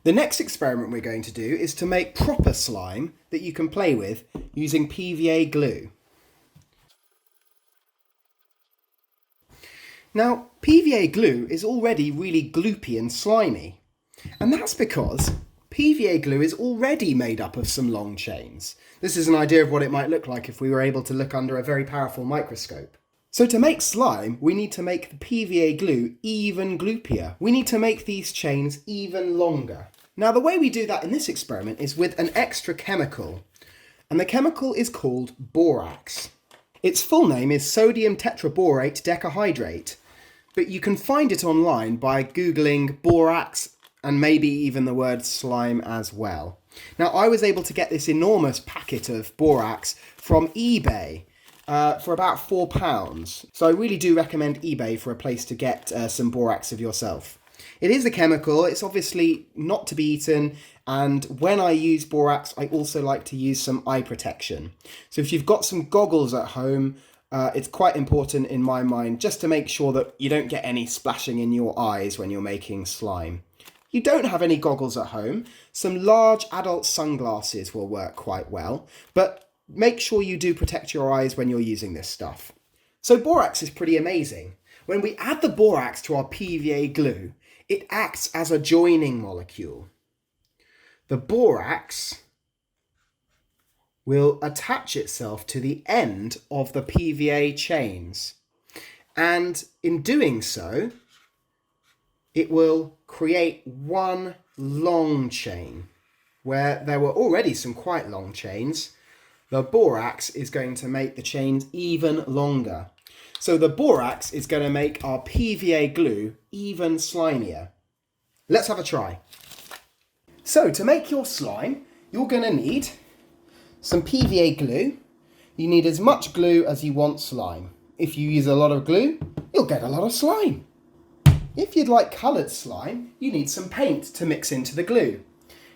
The next experiment we're going to do is to make proper slime that you can play with using PVA glue. Now, PVA glue is already really gloopy and slimy, and that's because PVA glue is already made up of some long chains. This is an idea of what it might look like if we were able to look under a very powerful microscope. So to make slime, we need to make the PVA glue even gloopier. We need to make these chains even longer. Now the way we do that in this experiment is with an extra chemical, and the chemical is called borax. Its full name is sodium tetraborate decahydrate, but you can find it online by googling borax and maybe even the word slime as well. Now I was able to get this enormous packet of borax from eBay for about £4. So I really do recommend eBay for a place to get some borax of yourself. It is a chemical, it's obviously not to be eaten, and when I use borax I also like to use some eye protection. So if you've got some goggles at home, it's quite important in my mind just to make sure that you don't get any splashing in your eyes when you're making slime. You don't have any goggles at home, some large adult sunglasses will work quite well, but make sure you do protect your eyes when you're using this stuff. So borax is pretty amazing. When we add the borax to our PVA glue, it acts as a joining molecule. The borax will attach itself to the end of the PVA chains, and in doing so, it will create one long chain. Where there were already some quite long chains, the borax is going to make the chains even longer. So the borax is going to make our PVA glue even slimier. Let's have a try. So to make your slime, you're going to need some PVA glue. You need as much glue as you want slime. If you use a lot of glue, you'll get a lot of slime. If you'd like coloured slime, you need some paint to mix into the glue.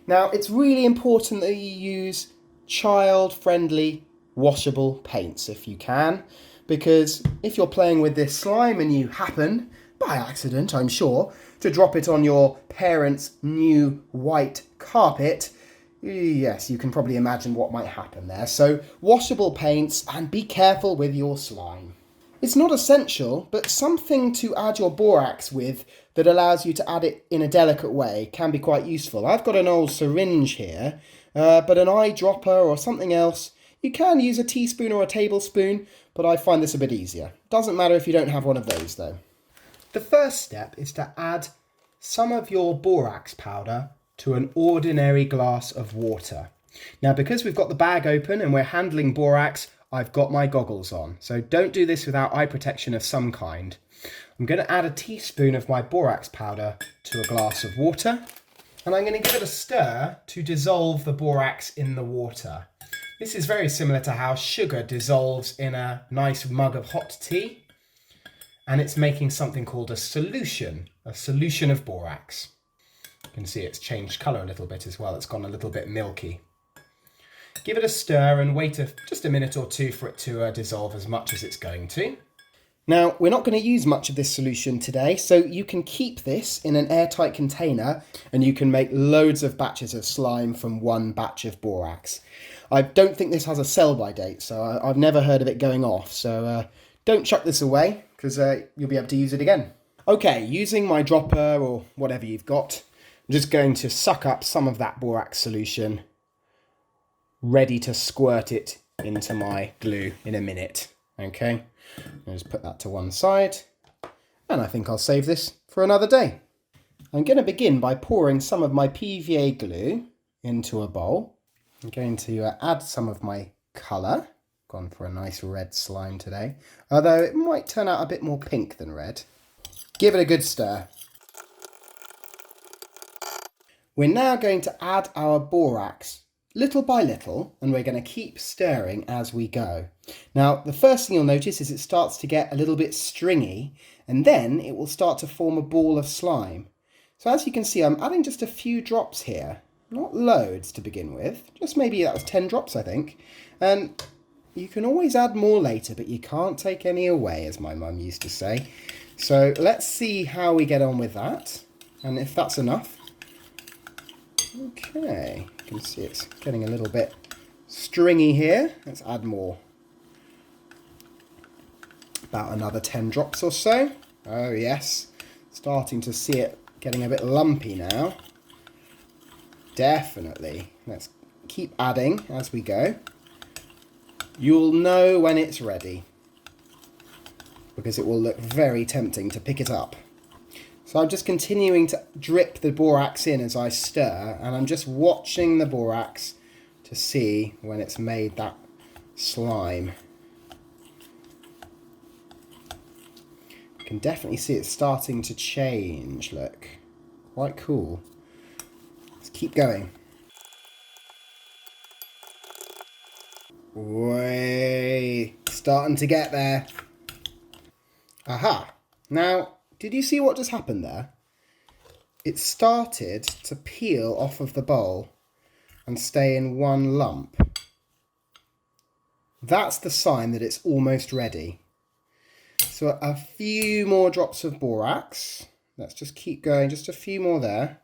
Now, it's really important that you use child-friendly washable paints if you can, because if you're playing with this slime and you happen, by accident I'm sure, to drop it on your parents' new white carpet, yes, you can probably imagine what might happen there. So washable paints, and be careful with your slime. It's not essential, but something to add your borax with that allows you to add it in a delicate way can be quite useful. I've got an old syringe here, but an eyedropper or something else, you can use a teaspoon or a tablespoon, but I find this a bit easier. Doesn't matter if you don't have one of those though. The first step is to add some of your borax powder to an ordinary glass of water. Now, because we've got the bag open and we're handling borax, I've got my goggles on, so don't do this without eye protection of some kind. I'm going to add a teaspoon of my borax powder to a glass of water, and I'm going to give it a stir to dissolve the borax in the water. This is very similar to how sugar dissolves in a nice mug of hot tea, and it's making something called a solution of borax. You can see it's changed colour a little bit as well, it's gone a little bit milky. Give it a stir and wait just a minute or two for it to dissolve as much as it's going to. Now, we're not going to use much of this solution today, so you can keep this in an airtight container and you can make loads of batches of slime from one batch of borax. I don't think this has a sell-by date, so I've never heard of it going off, so don't chuck this away because you'll be able to use it again. Okay, using my dropper or whatever you've got, I'm just going to suck up some of that borax solution, ready to squirt it into my glue in a minute. Okay, I'll just put that to one side, and I think I'll save this for another day. I'm going to begin by pouring some of my PVA glue into a bowl. I'm going to add some of my colour. Gone for a nice red slime today, although it might turn out a bit more pink than red. Give it a good stir. We're now going to add our borax little by little, and we're going to keep stirring as we go. Now, the first thing you'll notice is it starts to get a little bit stringy, and then it will start to form a ball of slime. So as you can see, I'm adding just a few drops here, not loads to begin with, just maybe that was 10 drops, I think. And you can always add more later, but you can't take any away, as my mum used to say. So let's see how we get on with that, and if that's enough, Okay, you can see it's getting a little bit stringy here. Let's add more. About another 10 drops or so. Oh yes, starting to see it getting a bit lumpy now. Definitely. Let's keep adding as we go. You'll know when it's ready, because it will look very tempting to pick it up. So I'm just continuing to drip the borax in as I stir, and I'm just watching the borax to see when it's made that slime. You can definitely see it starting to change, look. Quite cool. Let's keep going. Way, starting to get there. Aha! Now, did you see what just happened there? It started to peel off of the bowl and stay in one lump. That's the sign that it's almost ready. So a few more drops of borax. Let's just keep going, just a few more there.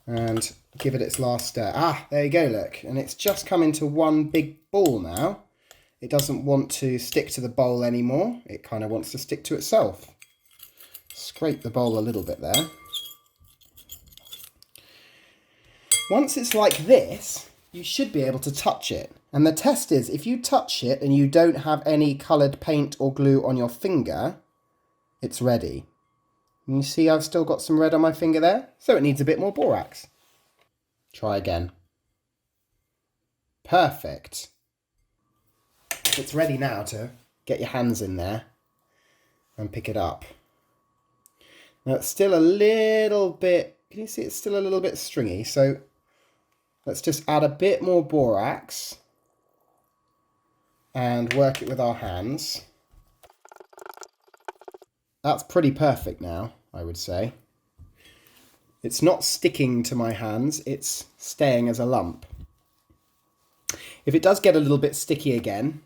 And give it its last stir. Ah, there you go, look. And it's just come into one big ball now. It doesn't want to stick to the bowl anymore. It kind of wants to stick to itself. Scrape the bowl a little bit there. Once it's like this, you should be able to touch it. And the test is, if you touch it and you don't have any coloured paint or glue on your finger, it's ready. And you see I've still got some red on my finger there, so it needs a bit more borax. Try again. Perfect. It's ready now to get your hands in there and pick it up. Now it's still a little bit, can you see it's still a little bit stringy, so let's just add a bit more borax and work it with our hands. That's pretty perfect now, I would say. It's not sticking to my hands, it's staying as a lump. If it does get a little bit sticky again,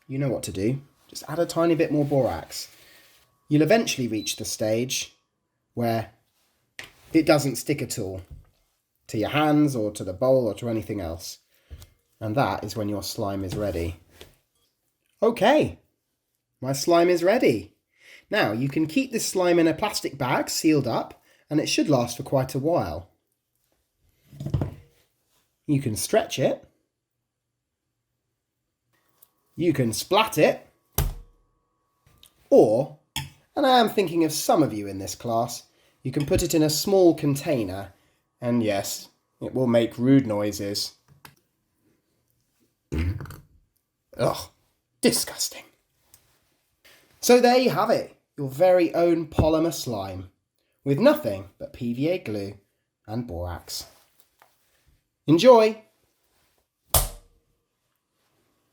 you know what to do. Just add a tiny bit more borax. You'll eventually reach the stage where it doesn't stick at all to your hands or to the bowl or to anything else. And that is when your slime is ready. Okay, my slime is ready. Now you can keep this slime in a plastic bag sealed up, and it should last for quite a while. You can stretch it. You can splat it. Or, and I am thinking of some of you in this class, you can put it in a small container, and yes, it will make rude noises. Ugh, disgusting. So there you have it, your very own polymer slime, with nothing but PVA glue and borax. Enjoy!